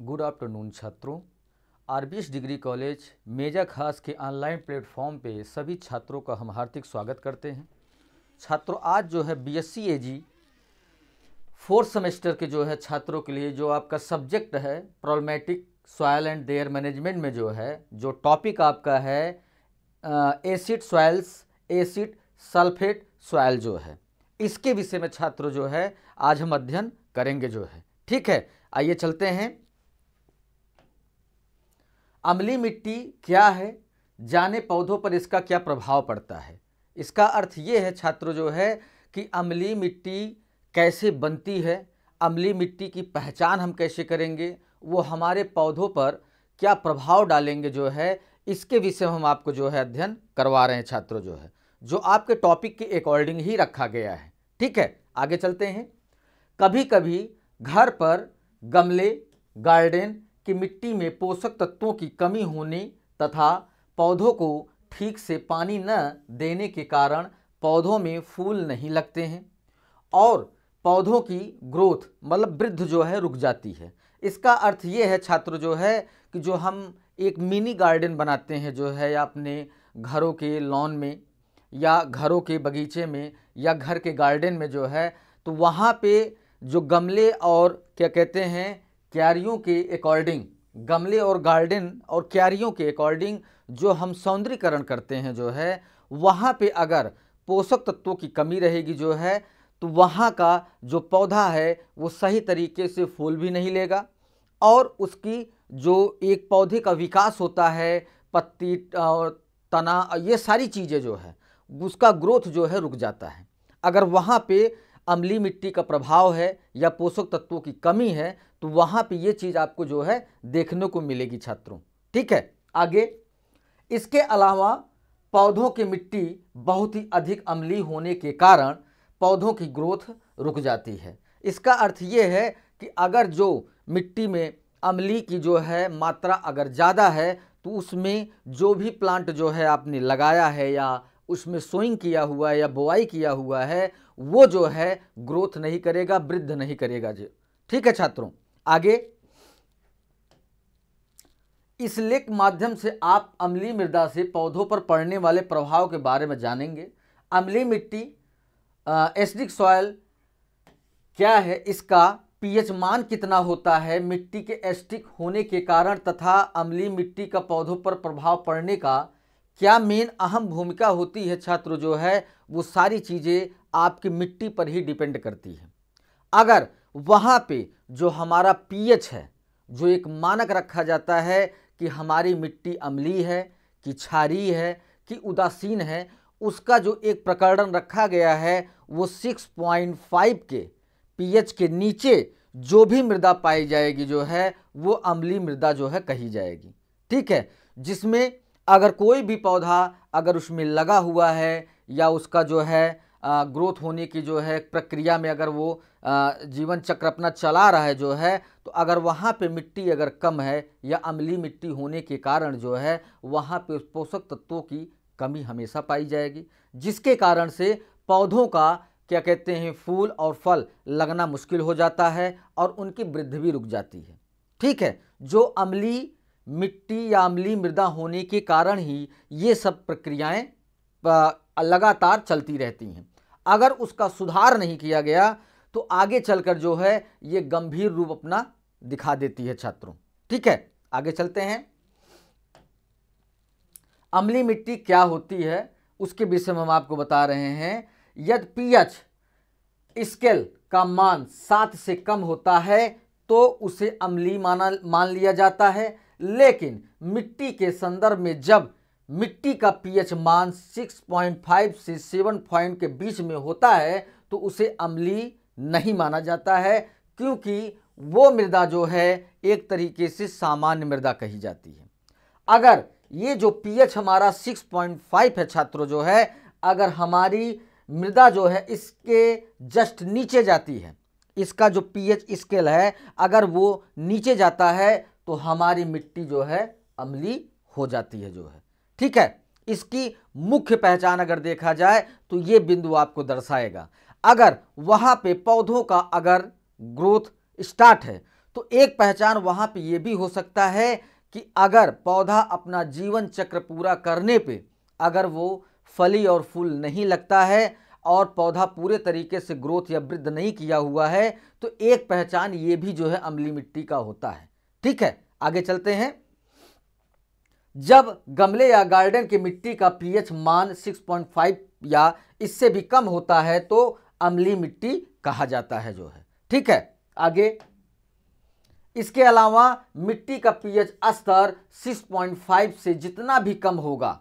Good afternoon छात्रों। RBS degree college मेजा खास के ऑनलाइन प्लेटफॉर्म पे सभी छात्रों का हम हार्दिक स्वागत करते हैं। छात्रों, आज जो है बीएससी एजी फोर्थ सेमेस्टर के जो है छात्रों के लिए जो आपका सब्जेक्ट है problematic soil and there management में जो टॉपिक आपका है acid soils, acid sulphate soil इसके विषय में छात्रों आज हम अध्ययन करेंगे ठीक है। आइए चलते हैं। अम्लीय मिट्टी क्या है, जाने पौधों पर इसका क्या प्रभाव पड़ता है। इसका अर्थ ये है छात्रों कि अम्लीय मिट्टी कैसे बनती है, अम्लीय मिट्टी की पहचान हम कैसे करेंगे, वो हमारे पौधों पर क्या प्रभाव डालेंगे इसके विषय में हम आपको अध्ययन करवा रहे हैं छात्रों जो आपके टॉपिक के अकॉर्डिंग ही रखा गया है। ठीक है, आगे चलते हैं। कभी कभी घर पर गमले, गार्डन की मिट्टी में पोषक तत्वों की कमी होने तथा पौधों को ठीक से पानी न देने के कारण पौधों में फूल नहीं लगते हैं और पौधों की ग्रोथ मतलब वृद्धि रुक जाती है। इसका अर्थ ये है छात्रों कि जो हम एक मिनी गार्डन बनाते हैं या अपने घरों के लॉन में या घरों के बगीचे में या घर के गार्डन में तो वहाँ पे जो गमले और क्या कहते हैं क्यारियों के अकॉर्डिंग, गमले और गार्डन और क्यारियों के अकॉर्डिंग जो हम सौंदर्यीकरण करते हैं वहाँ पे अगर पोषक तत्वों की कमी रहेगी तो वहाँ का जो पौधा है वो सही तरीके से फूल भी नहीं लेगा और उसकी जो एक पौधे का विकास होता है, पत्ती और तना, ये सारी चीज़ें उसका ग्रोथ रुक जाता है। अगर वहाँ पे अम्लीय मिट्टी का प्रभाव है या पोषक तत्वों की कमी है तो वहाँ पे ये चीज़ आपको देखने को मिलेगी छात्रों। ठीक है, आगे। इसके अलावा पौधों की मिट्टी बहुत ही अधिक अम्लीय होने के कारण पौधों की ग्रोथ रुक जाती है। इसका अर्थ ये है कि अगर जो मिट्टी में अम्लीय की मात्रा अगर ज़्यादा है तो उसमें जो भी प्लांट आपने लगाया है या उसमें सोइंग किया हुआ है या बोआई किया हुआ है वो ग्रोथ नहीं करेगा, वृद्धि नहीं करेगा ठीक है छात्रों, आगे। इस लेख माध्यम से आप अम्लीय मृदा से पौधों पर पड़ने वाले प्रभाव के बारे में जानेंगे। अम्लीय मिट्टी एसिडिक सॉयल क्या है, इसका पीएच मान कितना होता है, मिट्टी के एसिडिक होने के कारण तथा अम्लीय मिट्टी का पौधों पर प्रभाव पड़ने का क्या मेन अहम भूमिका होती है छात्रों वो सारी चीज़ें आपकी मिट्टी पर ही डिपेंड करती है। अगर वहाँ पे जो हमारा पीएच है, जो एक मानक रखा जाता है कि हमारी मिट्टी अम्लीय है कि क्षारीय है कि उदासीन है, उसका जो एक प्रकरण रखा गया है वो 6.5 के पीएच के नीचे जो भी मृदा पाई जाएगी वो अम्लीय मृदा कही जाएगी। ठीक है, जिसमें अगर कोई भी पौधा अगर उसमें लगा हुआ है या उसका ग्रोथ होने की प्रक्रिया में अगर वो जीवन चक्र अपना चला रहा है तो अगर वहाँ पे मिट्टी अगर कम है या अम्लीय मिट्टी होने के कारण वहाँ पे पोषक तत्वों की कमी हमेशा पाई जाएगी, जिसके कारण से पौधों का क्या कहते हैं फूल और फल लगना मुश्किल हो जाता है और उनकी वृद्धि भी रुक जाती है। ठीक है, जो अम्लीय मिट्टी या अम्लीय मृदा होने के कारण ही ये सब प्रक्रियाएं लगातार चलती रहती हैं। अगर उसका सुधार नहीं किया गया तो आगे चलकर ये गंभीर रूप अपना दिखा देती है छात्रों। ठीक है, आगे चलते हैं। अम्लीय मिट्टी क्या होती है उसके विषय में हम आपको बता रहे हैं। यदि पीएच स्केल का मान 7 से कम होता है तो उसे अम्लीय मान लिया जाता है, लेकिन मिट्टी के संदर्भ में जब मिट्टी का पीएच मान 6.5 से 7 पॉइंट के बीच में होता है तो उसे अम्लीय नहीं माना जाता है, क्योंकि वो मृदा एक तरीके से सामान्य मृदा कही जाती है। अगर ये जो पीएच हमारा 6.5 है छात्रों अगर हमारी मृदा इसके जस्ट नीचे जाती है, इसका जो पीएच स्केल है अगर वो नीचे जाता है तो हमारी मिट्टी अम्लीय हो जाती है ठीक है। इसकी मुख्य पहचान अगर देखा जाए तो ये बिंदु आपको दर्शाएगा। अगर वहाँ पे पौधों का अगर ग्रोथ स्टार्ट है तो एक पहचान वहाँ पे ये भी हो सकता है कि अगर पौधा अपना जीवन चक्र पूरा करने पे अगर वो फली और फूल नहीं लगता है और पौधा पूरे तरीके से ग्रोथ या वृद्धि नहीं किया हुआ है, तो एक पहचान ये भी जो है अम्लीय मिट्टी का होता है। ठीक है, आगे चलते हैं। जब गमले या गार्डन की मिट्टी का पीएच मान 6.5 या इससे भी कम होता है तो अम्लीय मिट्टी कहा जाता है जो है। ठीक है, आगे। इसके अलावा मिट्टी का पीएच स्तर 6.5 से जितना भी कम होगा,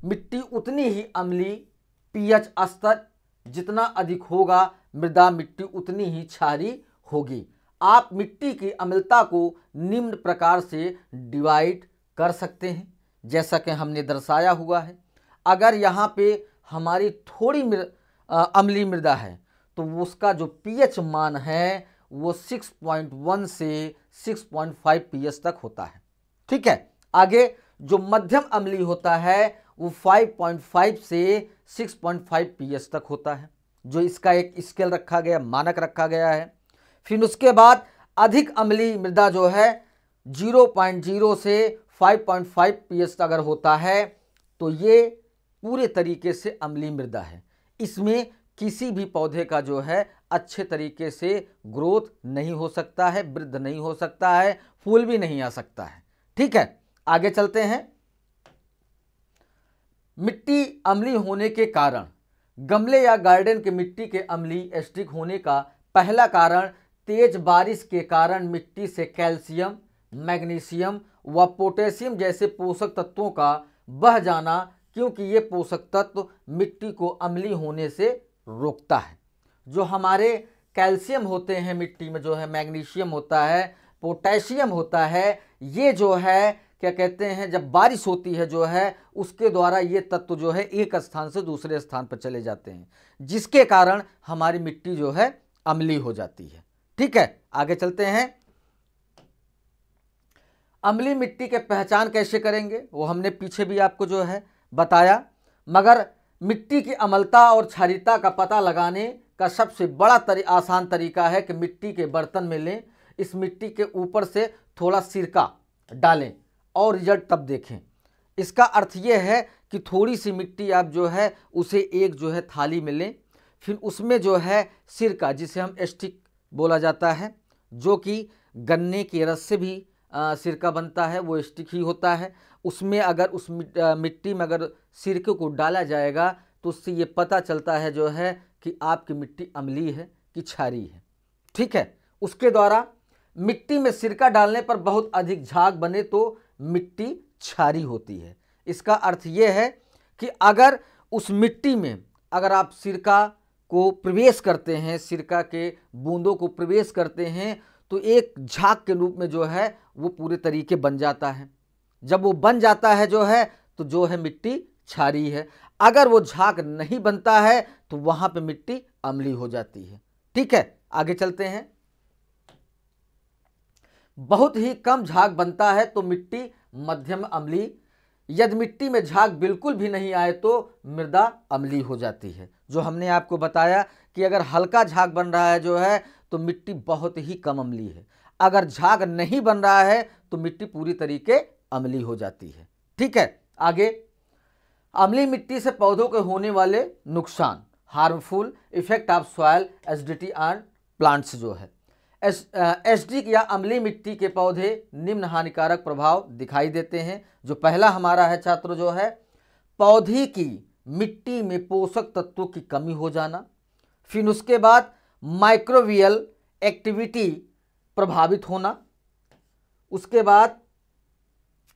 मिट्टी उतनी ही अम्लीय, पीएच स्तर जितना अधिक होगा, मृदा मिट्टी उतनी ही क्षारीय होगी। आप मिट्टी की अम्लता को निम्न प्रकार से डिवाइड कर सकते हैं, जैसा कि हमने दर्शाया हुआ है। अगर यहाँ पे हमारी थोड़ी अम्लीय मृदा है तो उसका जो पीएच मान है वो 6.1 से 6.5 पीएच तक होता है। ठीक है, आगे। जो मध्यम अम्लीय होता है वो 5.5 से 6.5 पीएच तक होता है, जो इसका एक स्केल रखा गया, मानक रखा गया है। फिर उसके बाद अधिक अम्लीय मृदा जो है 0.0 से 5.5 पीएच अगर होता है तो ये पूरे तरीके से अम्लीय मृदा है। इसमें किसी भी पौधे का जो है अच्छे तरीके से ग्रोथ नहीं हो सकता है, वृद्धि नहीं हो सकता है, फूल भी नहीं आ सकता है। ठीक है, आगे चलते हैं। मिट्टी अम्लीय होने के कारण, गमले या गार्डन के मिट्टी के अम्लीय एसिडिक होने का पहला कारण तेज बारिश के कारण मिट्टी से कैल्शियम, मैग्नीशियम व पोटेशियम जैसे पोषक तत्वों का बह जाना, क्योंकि ये पोषक तत्व मिट्टी को अम्लीय होने से रोकता है। जो हमारे कैल्शियम होते हैं मिट्टी में, जो है मैग्नीशियम होता है, पोटेशियम होता है, ये जो है क्या कहते हैं, जब बारिश होती है जो है उसके द्वारा ये तत्व जो है एक स्थान से दूसरे स्थान पर चले जाते हैं, जिसके कारण हमारी मिट्टी जो है अम्लीय हो जाती है। ठीक है, आगे चलते हैं। अम्लीय मिट्टी के पहचान कैसे करेंगे वो हमने पीछे भी आपको जो है बताया, मगर मिट्टी की अम्लता और क्षारीयता का पता लगाने का सबसे बड़ा आसान तरीका है कि मिट्टी के बर्तन में लें, इस मिट्टी के ऊपर से थोड़ा सिरका डालें और रिजल्ट तब देखें। इसका अर्थ ये है कि थोड़ी सी मिट्टी आप जो है उसे एक जो है थाली में लें, फिर उसमें जो है सिरका, जिसे हम एस्टिक बोला जाता है, जो कि गन्ने के रस से भी सिरका बनता है, वो एस्टिक ही होता है। उसमें अगर उस मिट्टी में अगर सिरके को डाला जाएगा तो उससे ये पता चलता है जो है कि आपकी मिट्टी अम्लीय है कि क्षारीय है। ठीक है, उसके द्वारा मिट्टी में सिरका डालने पर बहुत अधिक झाग बने तो मिट्टी क्षारीय होती है। इसका अर्थ ये है कि अगर उस मिट्टी में अगर आप सिरका को प्रवेश करते हैं, सिरका के बूंदों को प्रवेश करते हैं, तो एक झाग के रूप में जो है वो पूरे तरीके बन जाता है। जब वो बन जाता है जो है तो जो है मिट्टी क्षारीय है। अगर वो झाग नहीं बनता है तो वहां पे मिट्टी अम्लीय हो जाती है। ठीक है, आगे चलते हैं। बहुत ही कम झाग बनता है तो मिट्टी मध्यम अम्लीय, यदि मिट्टी में झाग बिल्कुल भी नहीं आए तो मृदा अम्लीय हो जाती है। जो हमने आपको बताया कि अगर हल्का झाग बन रहा है जो है तो मिट्टी बहुत ही कम अम्लीय है, अगर झाग नहीं बन रहा है तो मिट्टी पूरी तरीके अम्लीय हो जाती है। ठीक है, आगे। अम्लीय मिट्टी से पौधों के होने वाले नुकसान, harmful effect of soil acidity on plants जो है। एसिडिक या अम्लीय मिट्टी के पौधे निम्न हानिकारक प्रभाव दिखाई देते हैं। जो पहला हमारा है छात्र जो है, पौधे की मिट्टी में पोषक तत्वों की कमी हो जाना, फिर उसके बाद माइक्रोबियल एक्टिविटी प्रभावित होना, उसके बाद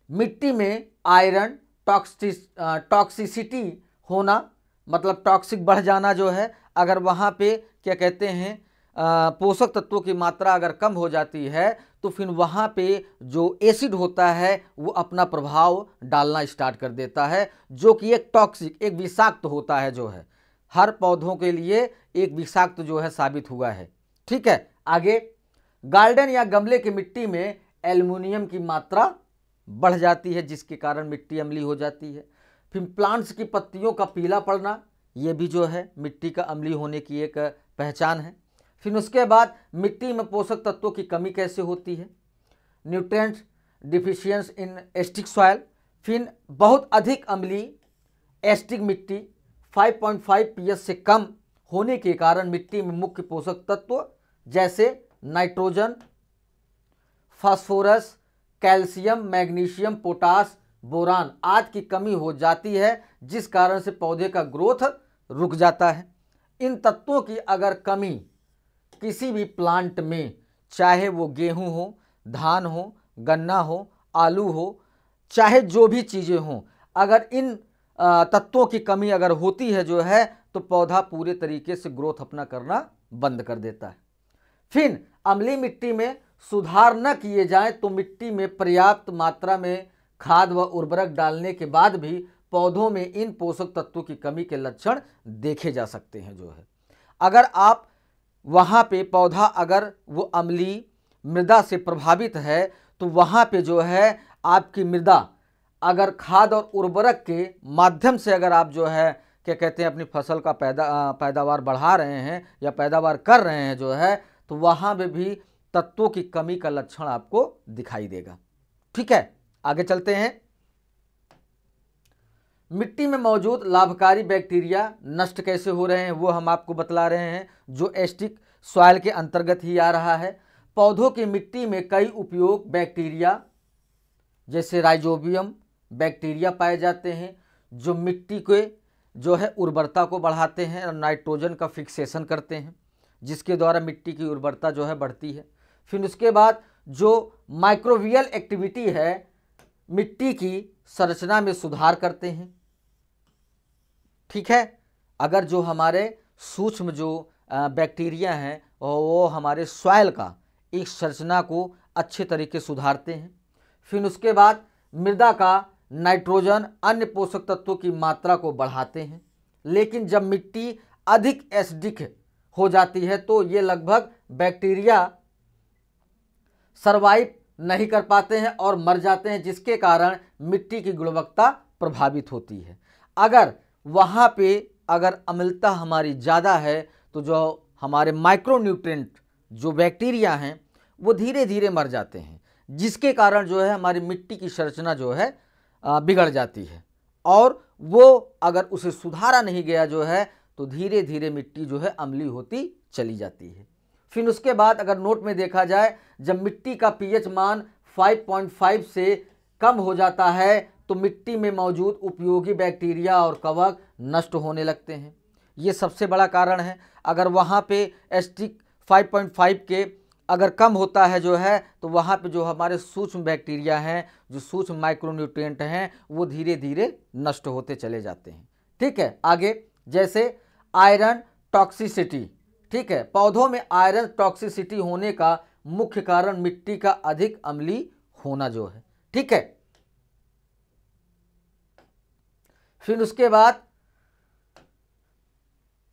मिट्टी में आयरन टॉक्सिसिटी होना, मतलब टॉक्सिक बढ़ जाना जो है, अगर वहाँ पे क्या कहते हैं पोषक तत्वों की मात्रा अगर कम हो जाती है तो फिर वहाँ पे जो एसिड होता है वो अपना प्रभाव डालना स्टार्ट कर देता है, जो कि एक टॉक्सिक, एक विषाक्त होता है, जो है हर पौधों के लिए एक विषाक्त जो है साबित हुआ है। ठीक है, आगे। गार्डन या गमले की मिट्टी में एल्युमिनियम की मात्रा बढ़ जाती है, जिसके कारण मिट्टी अम्लीय हो जाती है। फिर प्लांट्स की पत्तियों का पीला पड़ना, ये भी जो है मिट्टी का अम्लीय होने की एक पहचान है। फिर उसके बाद मिट्टी में पोषक तत्वों की कमी कैसे होती है, न्यूट्रिएंट्स डिफिशियंस इन एस्टिक सॉइल। फिर बहुत अधिक अम्लीय एस्टिक मिट्टी 5.5 पीएच से कम होने के कारण मिट्टी में मुख्य पोषक तत्व जैसे nitrogen, phosphorus, calcium, magnesium, potash, boron आदि की कमी हो जाती है, जिस कारण से पौधे का ग्रोथ रुक जाता है। इन तत्वों की अगर कमी किसी भी प्लांट में, चाहे वो गेहूं हो, धान हो, गन्ना हो, आलू हो, चाहे जो भी चीज़ें हों, अगर इन तत्वों की कमी अगर होती है जो है तो पौधा पूरे तरीके से ग्रोथ अपना करना बंद कर देता है। फिर अम्लीय मिट्टी में सुधार न किए जाएं तो मिट्टी में पर्याप्त मात्रा में खाद व उर्वरक डालने के बाद भी पौधों में इन पोषक तत्वों की कमी के लक्षण देखे जा सकते हैं। जो है अगर आप वहाँ पे पौधा अगर वो अम्लीय मृदा से प्रभावित है तो वहाँ पे जो है आपकी मृदा अगर खाद और उर्वरक के माध्यम से अगर आप जो है क्या कहते हैं अपनी फसल का पैदावार बढ़ा रहे हैं या पैदावार कर रहे हैं जो है, तो वहाँ पे भी तत्वों की कमी का लक्षण आपको दिखाई देगा। ठीक है, आगे चलते हैं। मिट्टी में मौजूद लाभकारी बैक्टीरिया नष्ट कैसे हो रहे हैं वो हम आपको बतला रहे हैं, जो एस्टिक सॉइल के अंतर्गत ही आ रहा है। पौधों की मिट्टी में कई उपयोग बैक्टीरिया जैसे राइजोबियम बैक्टीरिया पाए जाते हैं, जो मिट्टी के जो है उर्वरता को बढ़ाते हैं और नाइट्रोजन का फिक्सेशन करते हैं, जिसके द्वारा मिट्टी की उर्वरता जो है बढ़ती है। फिर उसके बाद जो माइक्रोबियल एक्टिविटी है मिट्टी की संरचना में सुधार करते हैं। ठीक है, अगर जो हमारे सूक्ष्म जो बैक्टीरिया हैं वो हमारे सॉइल का एक संरचना को अच्छे तरीके सुधारते हैं। फिर उसके बाद मृदा का नाइट्रोजन अन्य पोषक तत्वों की मात्रा को बढ़ाते हैं। लेकिन जब मिट्टी अधिक एसिडिक हो जाती है तो ये लगभग बैक्टीरिया सर्वाइव नहीं कर पाते हैं और मर जाते हैं, जिसके कारण मिट्टी की गुणवत्ता प्रभावित होती है। अगर वहाँ पे अगर अम्लता हमारी ज़्यादा है तो जो हमारे माइक्रोन्यूट्रिएंट जो बैक्टीरिया हैं वो धीरे धीरे मर जाते हैं, जिसके कारण जो है हमारी मिट्टी की संरचना जो है बिगड़ जाती है, और वो अगर उसे सुधारा नहीं गया जो है तो धीरे धीरे मिट्टी जो है अम्लीय होती चली जाती है। फिर उसके बाद अगर नोट में देखा जाए, जब मिट्टी का पीएच मान 5.5 से कम हो जाता है तो मिट्टी में मौजूद उपयोगी बैक्टीरिया और कवक नष्ट होने लगते हैं। ये सबसे बड़ा कारण है। अगर वहाँ पे एस्टिक 5.5 के अगर कम होता है जो है तो वहाँ पे जो हमारे सूक्ष्म बैक्टीरिया हैं, जो सूक्ष्म माइक्रोन्यूट्रिएंट हैं, वो धीरे धीरे नष्ट होते चले जाते हैं। ठीक है, आगे जैसे आयरन टॉक्सिसिटी। ठीक है, पौधों में आयरन टॉक्सिसिटी होने का मुख्य कारण मिट्टी का अधिक अम्लीय होना जो है। ठीक है, फिर उसके बाद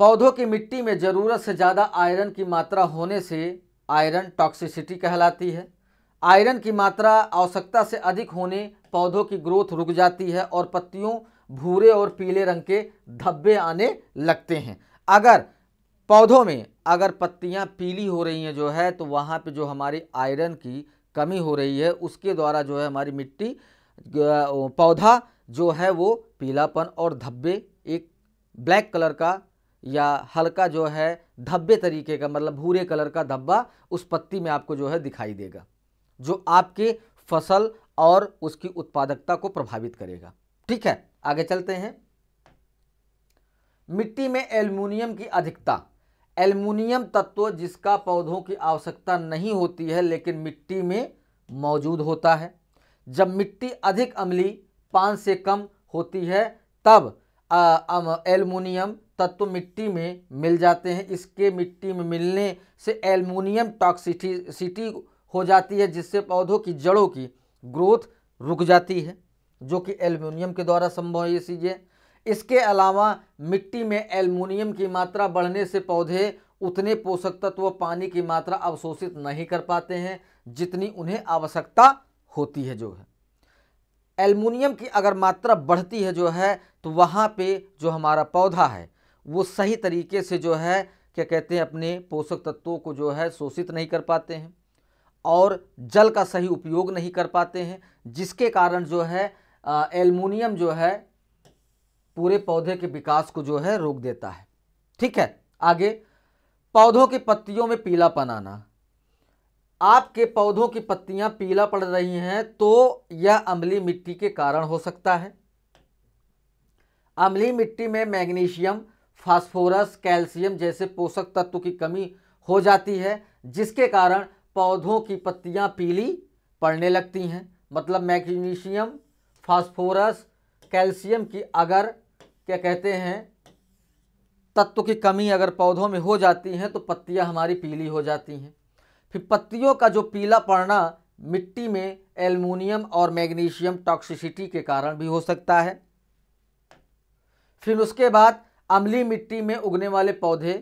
पौधों की मिट्टी में ज़रूरत से ज़्यादा आयरन की मात्रा होने से आयरन टॉक्सिसिटी कहलाती है। आयरन की मात्रा आवश्यकता से अधिक होने पौधों की ग्रोथ रुक जाती है और पत्तियों भूरे और पीले रंग के धब्बे आने लगते हैं। अगर पौधों में अगर पत्तियां पीली हो रही हैं जो है तो वहाँ पे जो हमारी आयरन की कमी हो रही है, उसके द्वारा जो है हमारी मिट्टी पौधा जो है वो पीलापन और धब्बे, एक ब्लैक कलर का या हल्का जो है धब्बे तरीके का, मतलब भूरे कलर का धब्बा उस पत्ती में आपको जो है दिखाई देगा, जो आपके फसल और उसकी उत्पादकता को प्रभावित करेगा। ठीक है, आगे चलते हैं। मिट्टी में एल्युमिनियम की अधिकता। एल्युमिनियम तत्व जिसका पौधों की आवश्यकता नहीं होती है लेकिन मिट्टी में मौजूद होता है। जब मिट्टी अधिक अम्लीय 5 से कम होती है तब एल्युमिनियम तत्व मिट्टी में मिल जाते हैं। इसके मिट्टी में मिलने से एल्युमिनियम टॉक्सिसिटी हो जाती है, जिससे पौधों की जड़ों की ग्रोथ रुक जाती है, जो कि एल्युमिनियम के द्वारा संभव है ये चीज़ें। इसके अलावा मिट्टी में एल्युमिनियम की मात्रा बढ़ने से पौधे उतने पोषक तत्व पानी की मात्रा अवशोषित नहीं कर पाते हैं जितनी उन्हें आवश्यकता होती है। जो है एल्युमिनियम की अगर मात्रा बढ़ती है जो है तो वहाँ पे जो हमारा पौधा है वो सही तरीके से जो है क्या कहते हैं अपने पोषक तत्वों को जो है शोषित नहीं कर पाते हैं और जल का सही उपयोग नहीं कर पाते हैं, जिसके कारण जो है एल्युमिनियम जो है पूरे पौधे के विकास को जो है रोक देता है। ठीक है, आगे पौधों की पत्तियों में पीलापन आना। आपके पौधों की पत्तियां पीला पड़ रही हैं तो यह अम्लीय मिट्टी के कारण हो सकता है। अम्लीय मिट्टी में मैग्नीशियम, फास्फोरस, कैल्शियम जैसे पोषक तत्व की कमी हो जाती है, जिसके कारण पौधों की पत्तियां पीली पड़ने लगती हैं। मतलब मैग्नीशियम, फास्फोरस, कैल्शियम की अगर क्या कहते हैं तत्व की कमी अगर पौधों में हो जाती है तो पत्तियां हमारी पीली हो जाती हैं। फिर पत्तियों का जो पीला पड़ना मिट्टी में एल्युमिनियम और मैग्नीशियम टॉक्सिसिटी के कारण भी हो सकता है। फिर उसके बाद अम्लीय मिट्टी में उगने वाले पौधे,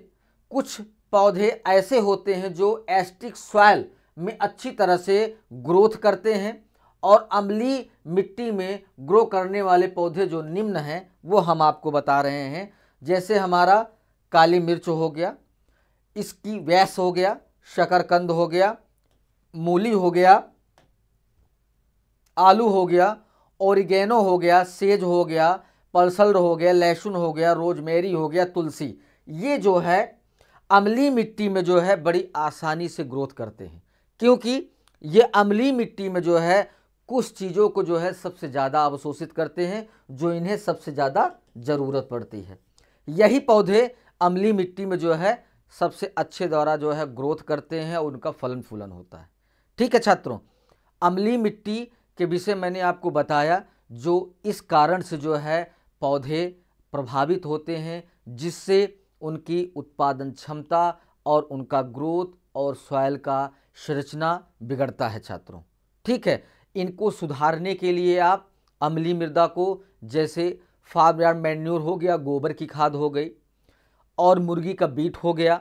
कुछ पौधे ऐसे होते हैं जो एसिडिक सॉइल में अच्छी तरह से ग्रोथ करते हैं और अम्लीय मिट्टी में ग्रो करने वाले पौधे जो निम्न हैं वो हम आपको बता रहे हैं। जैसे हमारा काली मिर्च हो गया, इसकी वैस हो गया, शकरकंद हो गया, मूली हो गया, आलू हो गया, ओरिगेनो हो गया, सेज हो गया, पल्सल हो गया, लहसुन हो गया, रोजमेरी हो गया, तुलसी। ये जो है अम्लीय मिट्टी में जो है बड़ी आसानी से ग्रोथ करते हैं, क्योंकि ये अम्लीय मिट्टी में जो है कुछ चीज़ों को जो है सबसे ज़्यादा अवशोषित करते हैं जो इन्हें सबसे ज़्यादा ज़रूरत पड़ती है। यही पौधे अम्लीय मिट्टी में जो है सबसे अच्छे द्वारा जो है ग्रोथ करते हैं और उनका फलन फूलन होता है। ठीक है छात्रों, अम्लीय मिट्टी के विषय मैंने आपको बताया जो इस कारण से जो है पौधे प्रभावित होते हैं, जिससे उनकी उत्पादन क्षमता और उनका ग्रोथ और सॉइल का संरचना बिगड़ता है छात्रों। ठीक है, इनको सुधारने के लिए आप अम्लीय मृदा को जैसे फार्म यार्ड मैन्योर हो गया, गोबर की खाद हो गई और मुर्गी का बीट हो गया,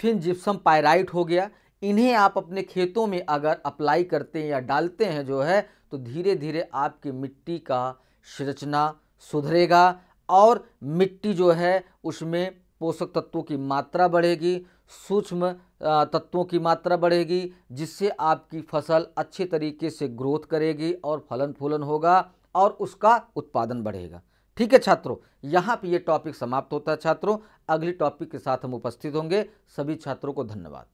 फिर जिप्सम पाइराइट हो गया, इन्हें आप अपने खेतों में अगर अप्लाई करते हैं या डालते हैं जो है तो धीरे धीरे आपकी मिट्टी का संरचना सुधरेगा और मिट्टी जो है उसमें पोषक तत्वों की मात्रा बढ़ेगी, सूक्ष्म तत्वों की मात्रा बढ़ेगी, जिससे आपकी फसल अच्छे तरीके से ग्रोथ करेगी और फलन फूलन होगा और उसका उत्पादन बढ़ेगा। ठीक है छात्रों, यहाँ पे ये टॉपिक समाप्त होता है छात्रों। अगली टॉपिक के साथ हम उपस्थित होंगे। सभी छात्रों को धन्यवाद।